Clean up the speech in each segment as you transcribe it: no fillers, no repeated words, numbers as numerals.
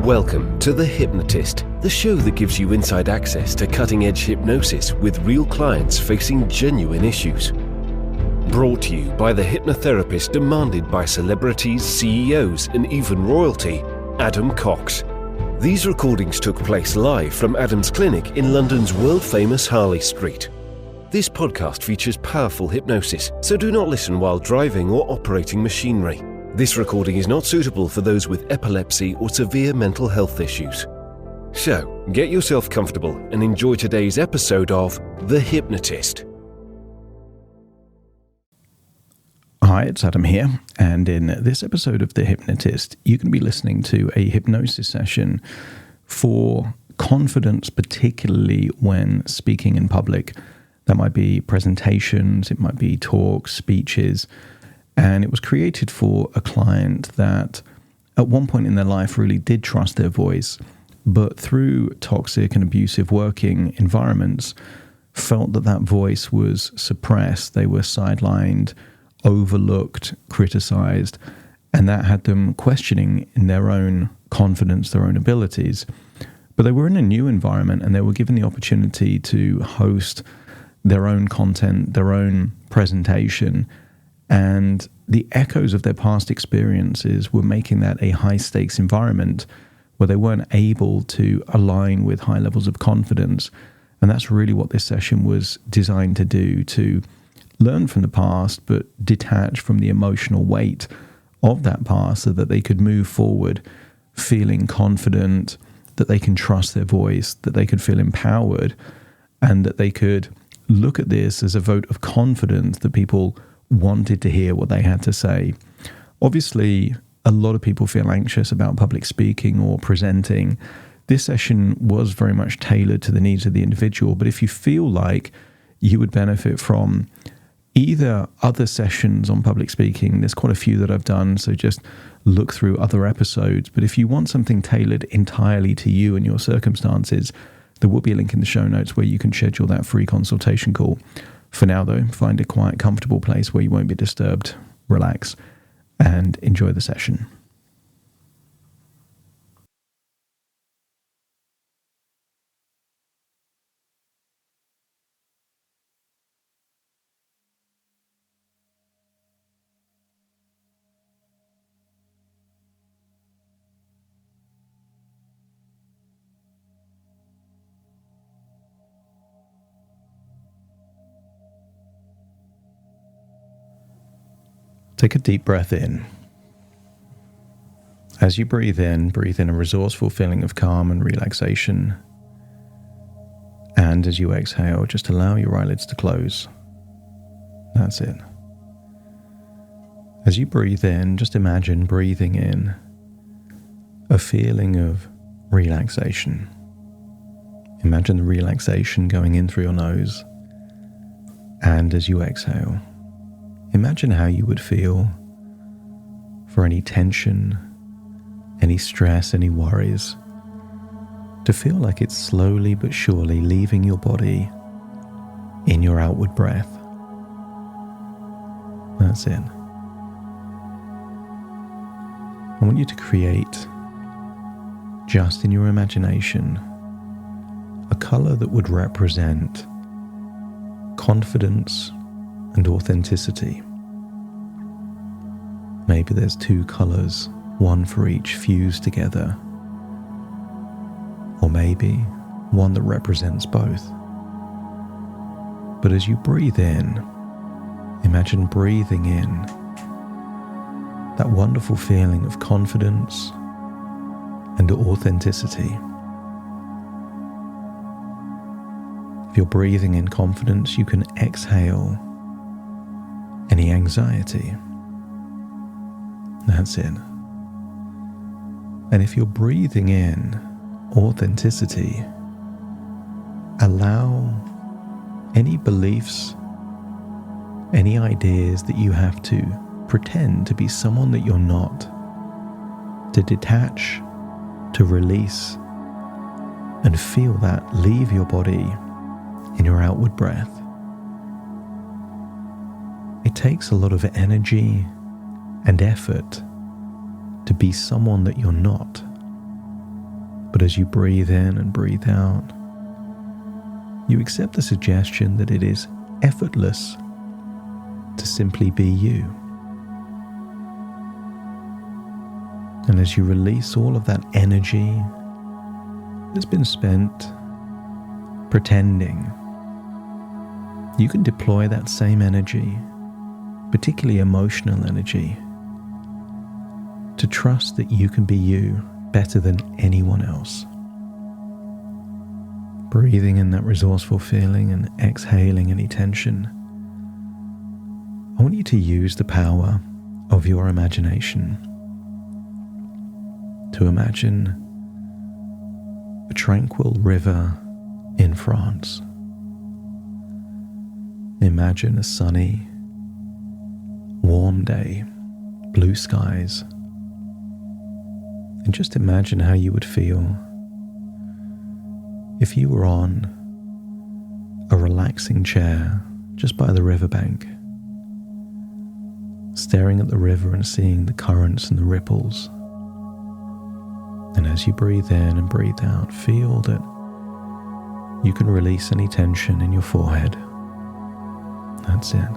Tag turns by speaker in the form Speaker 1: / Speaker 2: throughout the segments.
Speaker 1: Welcome to The Hypnotist, the show that gives you inside access to cutting-edge hypnosis with real clients facing genuine issues. Brought to you by the hypnotherapist demanded by celebrities, CEOs, and even royalty, Adam Cox. These recordings took place live from Adam's clinic in London's world-famous Harley Street. This podcast features powerful hypnosis, so do not listen while driving or operating machinery. This recording is not suitable for those with epilepsy or severe mental health issues. So, get yourself comfortable and enjoy today's episode of The Hypnotist.
Speaker 2: Hi, it's Adam here, and in this episode of The Hypnotist, you can be listening to a hypnosis session for confidence, particularly when speaking in public. That might be presentations, it might be talks, speeches, and it was created for a client that at one point in their life really did trust their voice, but through toxic and abusive working environments, felt that that voice was suppressed. They were sidelined, overlooked, criticized, and that had them questioning in their own confidence, their own abilities. But they were in a new environment and they were given the opportunity to host their own content, their own presentation, and the echoes of their past experiences were making that a high-stakes environment where they weren't able to align with high levels of confidence. And that's really what this session was designed to do, to learn from the past, but detach from the emotional weight of that past so that they could move forward feeling confident, that they can trust their voice, that they could feel empowered, and that they could look at this as a vote of confidence that people wanted to hear what they had to say. Obviously, a lot of people feel anxious about public speaking or presenting. This session was very much tailored to the needs of the individual, but if you feel like you would benefit from either other sessions on public speaking, there's quite a few that I've done, so just look through other episodes. But if you want something tailored entirely to you and your circumstances, there will be a link in the show notes where you can schedule that free consultation call. For now, though, find a quiet, comfortable place where you won't be disturbed, relax, and enjoy the session. Take a deep breath in. As you breathe in a resourceful feeling of calm and relaxation. And as you exhale, just allow your eyelids to close. That's it. As you breathe in, just imagine breathing in a feeling of relaxation. Imagine the relaxation going in through your nose. And as you exhale, imagine how you would feel for any tension, any stress, any worries, to feel like it's slowly but surely leaving your body in your outward breath. That's it. I want you to create, just in your imagination, a color that would represent confidence and authenticity. Maybe there's two colors, one for each fused together. Or maybe one that represents both. But as you breathe in, imagine breathing in that wonderful feeling of confidence and authenticity. If you're breathing in confidence, you can exhale any anxiety. That's it. And if you're breathing in authenticity, allow any beliefs, any ideas that you have to pretend to be someone that you're not, to detach, to release, and feel that leave your body in your outward breath. It takes a lot of energy and effort to be someone that you're not. But as you breathe in and breathe out, you accept the suggestion that it is effortless to simply be you. And as you release all of that energy that's been spent pretending, you can deploy that same energy, particularly emotional energy, to trust that you can be you better than anyone else. Breathing in that resourceful feeling and exhaling any tension, I want you to use the power of your imagination to imagine a tranquil river in France. Imagine a sunny, warm day, blue skies, and just imagine how you would feel if you were on a relaxing chair just by the riverbank, staring at the river and seeing the currents and the ripples. And as you breathe in and breathe out, feel that you can release any tension in your forehead. That's it.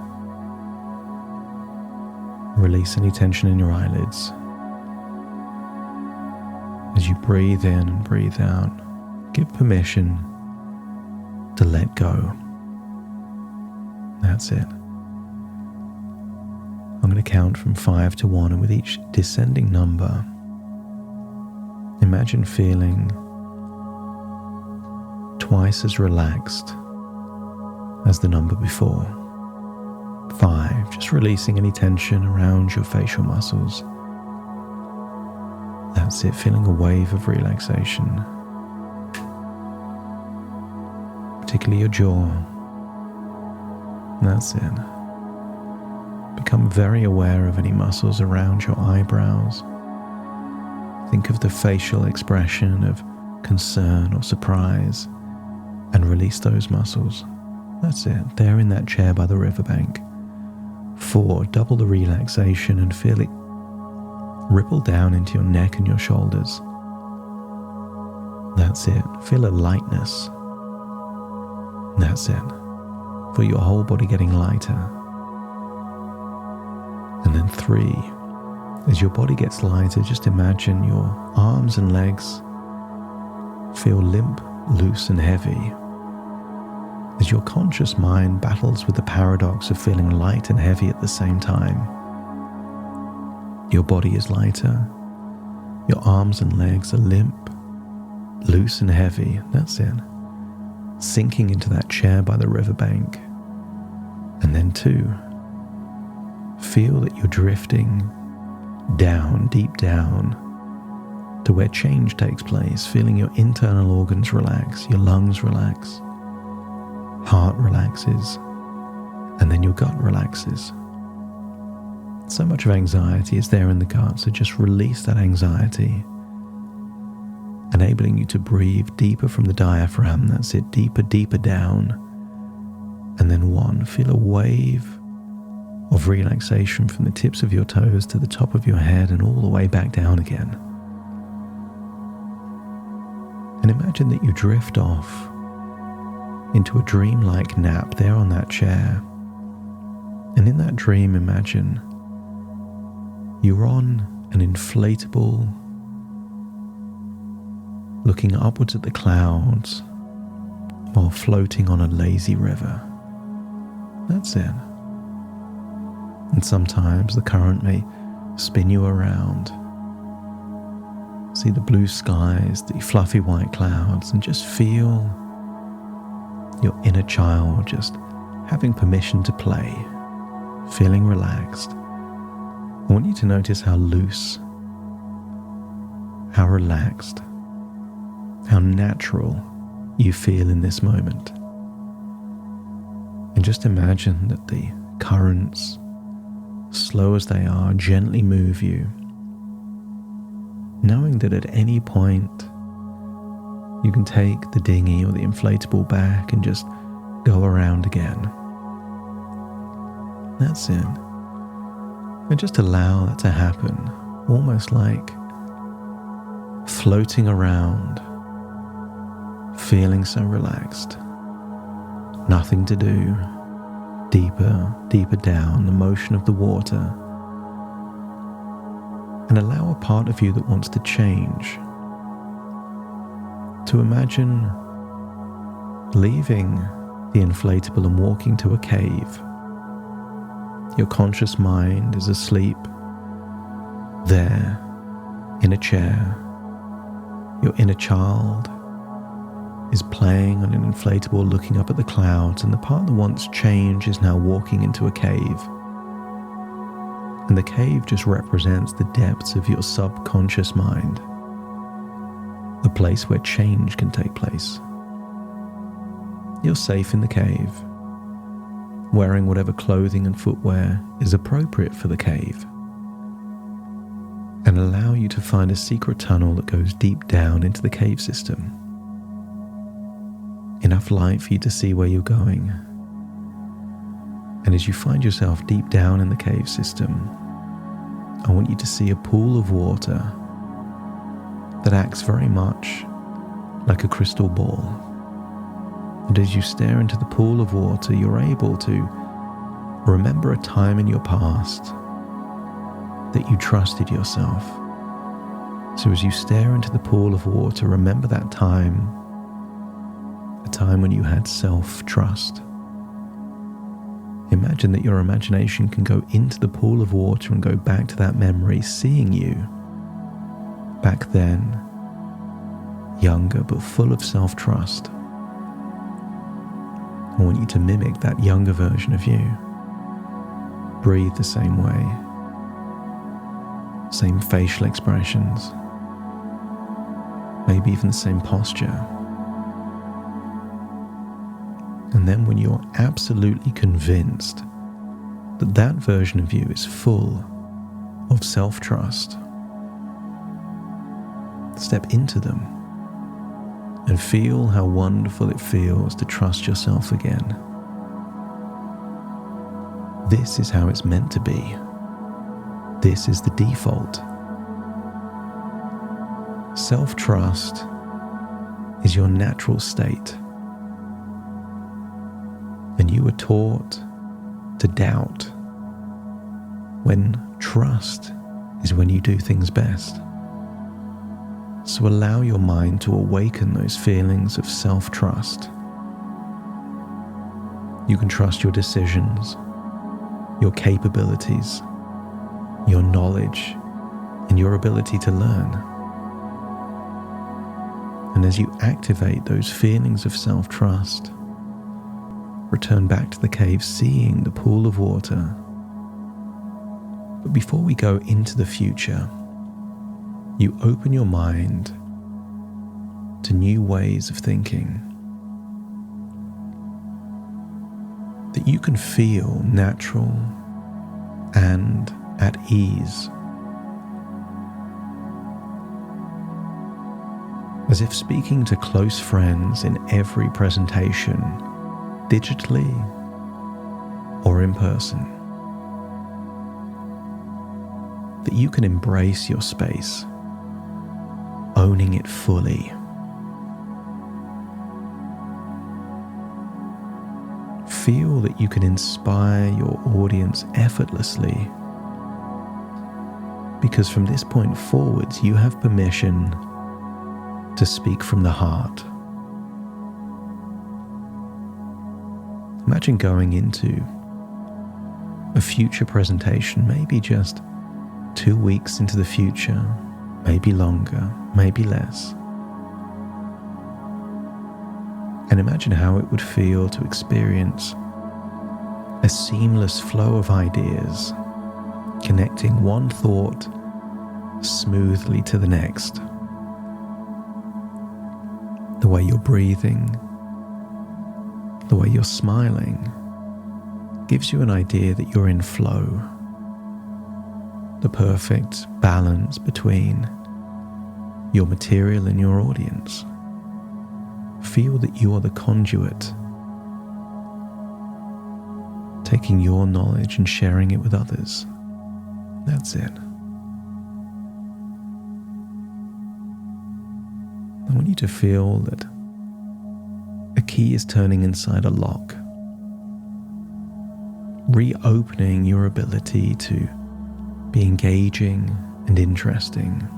Speaker 2: Release any tension in your eyelids. As you breathe in and breathe out, give permission to let go. That's it. I'm going to count from 5 to 1, and with each descending number, imagine feeling twice as relaxed as the number before. 5, just releasing any tension around your facial muscles. That's it, feeling a wave of relaxation, particularly your jaw. That's it. Become very aware of any muscles around your eyebrows. Think of the facial expression of concern or surprise and release those muscles. That's it. There in that chair by the riverbank. 4, double the relaxation and feel it ripple down into your neck and your shoulders. That's it. Feel a lightness. That's it. Feel your whole body getting lighter. And then 3, as your body gets lighter, just imagine your arms and legs feel limp, loose and heavy. As your conscious mind battles with the paradox of feeling light and heavy at the same time. Your body is lighter, your arms and legs are limp, loose and heavy. That's it. Sinking into that chair by the riverbank. And then 2, feel that you're drifting down, deep down, to where change takes place, feeling your internal organs relax, your lungs relax, heart relaxes, and then your gut relaxes. So much of anxiety is there in the gut, so just release that anxiety, enabling you to breathe deeper from the diaphragm. That's it, deeper, deeper down. And then 1, feel a wave of relaxation from the tips of your toes to the top of your head and all the way back down again. And imagine that you drift off into a dreamlike nap there on that chair. And in that dream, imagine you're on an inflatable, looking upwards at the clouds while floating on a lazy river. That's it. And sometimes the current may spin you around. See the blue skies, the fluffy white clouds, and just feel your inner child just having permission to play, feeling relaxed. I want you to notice how loose, how relaxed, how natural you feel in this moment. And just imagine that the currents, slow as they are, gently move you, knowing that at any point you can take the dinghy or the inflatable back and just go around again. That's it. And just allow that to happen, almost like floating around feeling so relaxed, nothing to do, deeper down the motion of the water, and allow a part of you that wants to change to imagine leaving the inflatable and walking to a cave. Your conscious mind is asleep there in a chair. Your inner child is playing on an inflatable, looking up at the clouds, and the part that wants change is now walking into a cave. And the cave just represents the depths of your subconscious mind, the place where change can take place. You're safe in the cave, wearing whatever clothing and footwear is appropriate for the cave, and allow you to find a secret tunnel that goes deep down into the cave system. Enough light for you to see where you're going. And as you find yourself deep down in the cave system, I want you to see a pool of water that acts very much like a crystal ball. And as you stare into the pool of water, you're able to remember a time in your past that you trusted yourself. So as you stare into the pool of water, remember that time, a time when you had self-trust. Imagine that your imagination can go into the pool of water and go back to that memory, seeing you back then, younger but full of self-trust. I want you to mimic that younger version of you. Breathe the same way. Same facial expressions. Maybe even the same posture. And then when you're absolutely convinced that that version of you is full of self-trust, step into them and feel how wonderful it feels to trust yourself again. This is how it's meant to be. This is the default. Self-trust is your natural state. And you were taught to doubt, when trust is when you do things best. So allow your mind to awaken those feelings of self-trust. You can trust your decisions, your capabilities, your knowledge, and your ability to learn. And as you activate those feelings of self-trust, return back to the cave, seeing the pool of water. But before we go into the future, you open your mind to new ways of thinking that you can feel natural and at ease, as if speaking to close friends in every presentation, digitally or in person. That you can embrace your space, owning it fully. Feel that you can inspire your audience effortlessly, because from this point forwards, you have permission to speak from the heart. Imagine going into a future presentation, maybe just 2 weeks into the future, maybe longer, maybe less. And imagine how it would feel to experience a seamless flow of ideas, connecting one thought smoothly to the next. The way you're breathing, the way you're smiling, gives you an idea that you're in flow. The perfect balance between your material and your audience. Feel that you are the conduit, taking your knowledge and sharing it with others. That's it. I want you to feel that key is turning inside a lock, reopening your ability to be engaging and interesting,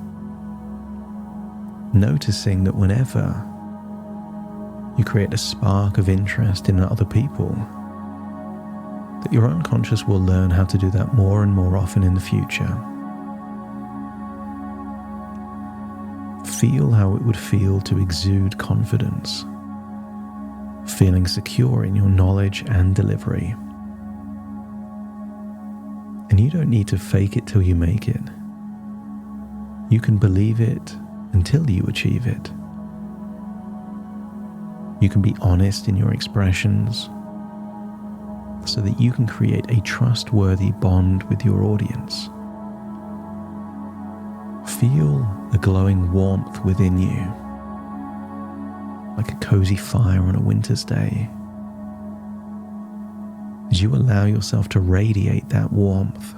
Speaker 2: noticing that whenever you create a spark of interest in other people, that your unconscious will learn how to do that more and more often in the future. Feel how it would feel to exude confidence, feeling secure in your knowledge and delivery. And you don't need to fake it till you make it. You can believe it until you achieve it. You can be honest in your expressions so that you can create a trustworthy bond with your audience. Feel the glowing warmth within you, like a cozy fire on a winter's day, as you allow yourself to radiate that warmth,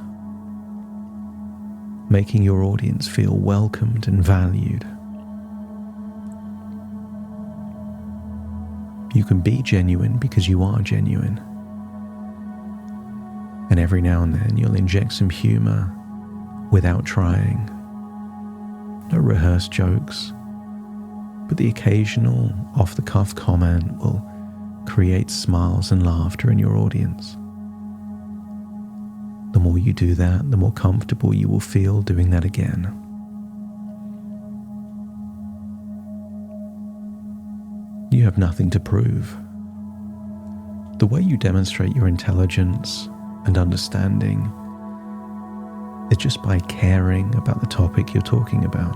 Speaker 2: making your audience feel welcomed and valued. You can be genuine because you are genuine. And every now and then you'll inject some humor without trying. No rehearsed jokes, but the occasional off-the-cuff comment will create smiles and laughter in your audience. The more you do that, the more comfortable you will feel doing that again. You have nothing to prove. The way you demonstrate your intelligence and understanding is just by caring about the topic you're talking about.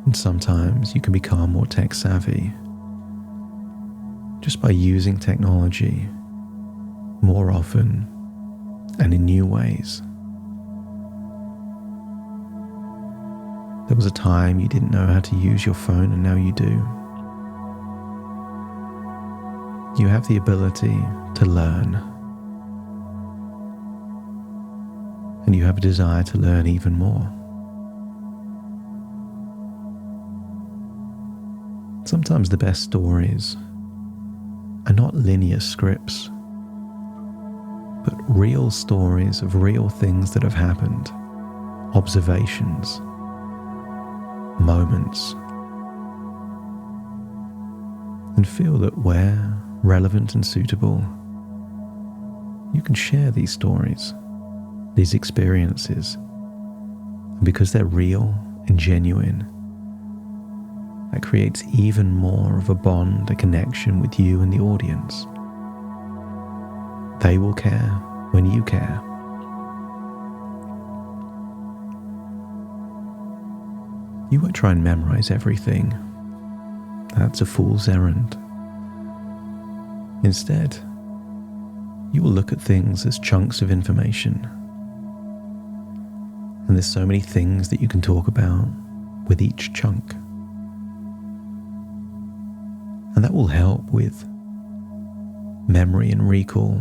Speaker 2: And sometimes you can become more tech savvy just by using technology more often and in new ways. There was a time you didn't know how to use your phone, and now you do. You have the ability to learn, and you have a desire to learn even more. Sometimes the best stories are not linear scripts, but real stories of real things that have happened, observations, moments, and feel that where relevant and suitable, you can share these stories, these experiences, and because they're real and genuine, that creates even more of a bond, a connection with you and the audience. They will care when you care. You won't try and memorize everything. That's a fool's errand. Instead, you will look at things as chunks of information. And there's so many things that you can talk about with each chunk. And that will help with memory and recall,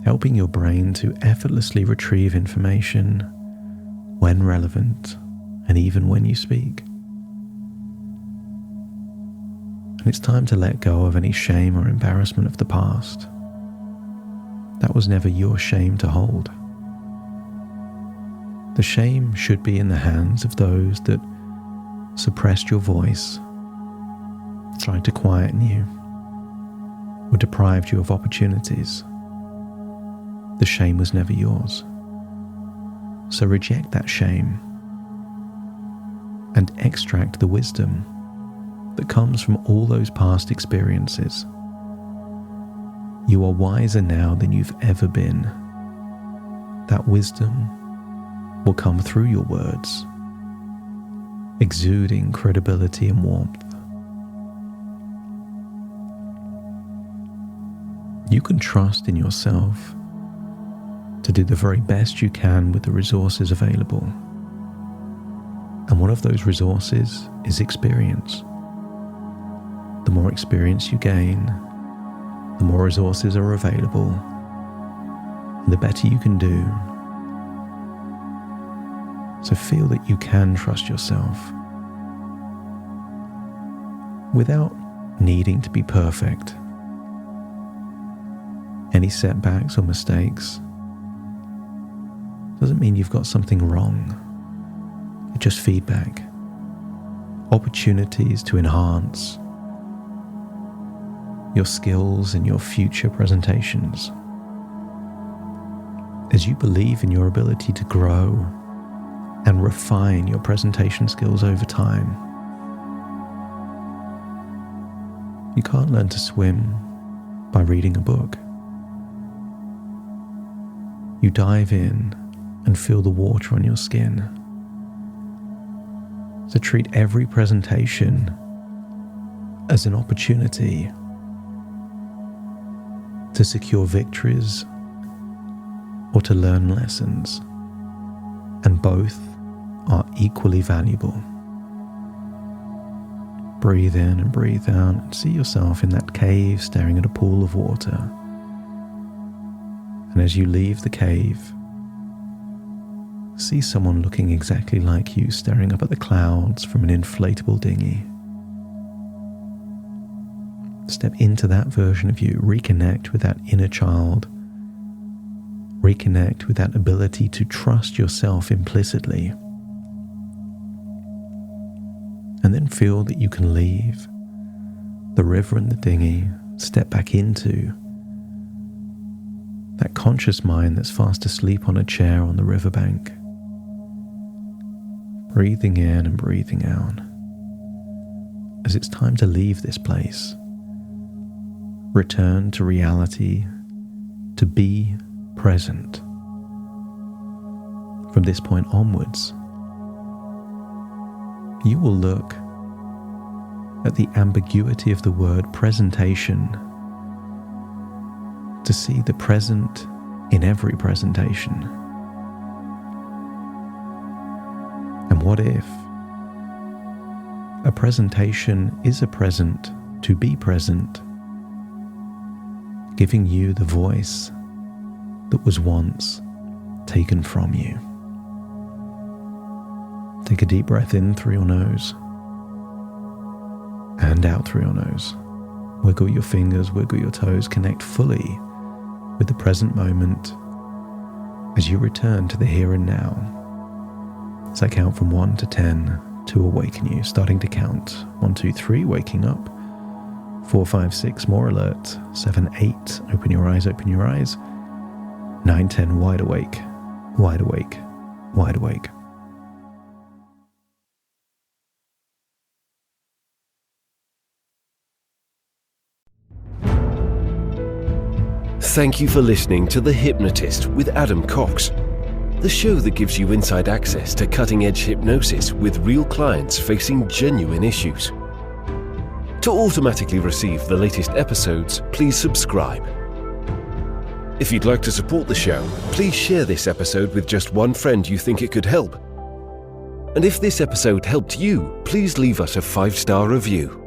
Speaker 2: helping your brain to effortlessly retrieve information when relevant and even when you speak. And it's time to let go of any shame or embarrassment of the past. That was never your shame to hold. The shame should be in the hands of those that suppressed your voice, tried to quieten you, or deprived you of opportunities. The shame was never yours. So reject that shame and extract the wisdom that comes from all those past experiences. You are wiser now than you've ever been. That wisdom will come through your words, exuding credibility and warmth. You can trust in yourself to do the very best you can with the resources available. And one of those resources is experience. The more experience you gain, the more resources are available, and the better you can do. So feel that you can trust yourself without needing to be perfect. Any setbacks or mistakes doesn't mean you've got something wrong. It's just feedback, opportunities to enhance your skills in your future presentations. As you believe in your ability to grow and refine your presentation skills over time, you can't learn to swim by reading a book. You dive in and feel the water on your skin. So treat every presentation as an opportunity to secure victories or to learn lessons, and both are equally valuable. Breathe in and breathe out and see yourself in that cave staring at a pool of water. And as you leave the cave, see someone looking exactly like you staring up at the clouds from an inflatable dinghy. Step into that version of you, reconnect with that inner child, reconnect with that ability to trust yourself implicitly, and then feel that you can leave the river and the dinghy, step back into that conscious mind that's fast asleep on a chair on the riverbank, breathing in and breathing out. As it's time to leave this place, return to reality, to be present. From this point onwards, you will look at the ambiguity of the word presentation to see the present in every presentation. And what if a presentation is a present to be present, giving you the voice that was once taken from you? Take a deep breath in through your nose and out through your nose. Wiggle your fingers, wiggle your toes, connect fully with the present moment as you return to the here and now. As I count from 1 to 10 to awaken you, starting to count. 1, 2, 3, waking up. 4, 5, 6, more alert. 7, 8, open your eyes, open your eyes. 9, 10, wide awake, wide awake, wide awake.
Speaker 1: Thank you for listening to The Hypnotist with Adam Cox, the show that gives you inside access to cutting-edge hypnosis with real clients facing genuine issues. To automatically receive the latest episodes, please subscribe. If you'd like to support the show, please share this episode with just one friend you think it could help. And if this episode helped you, please leave us a 5-star review.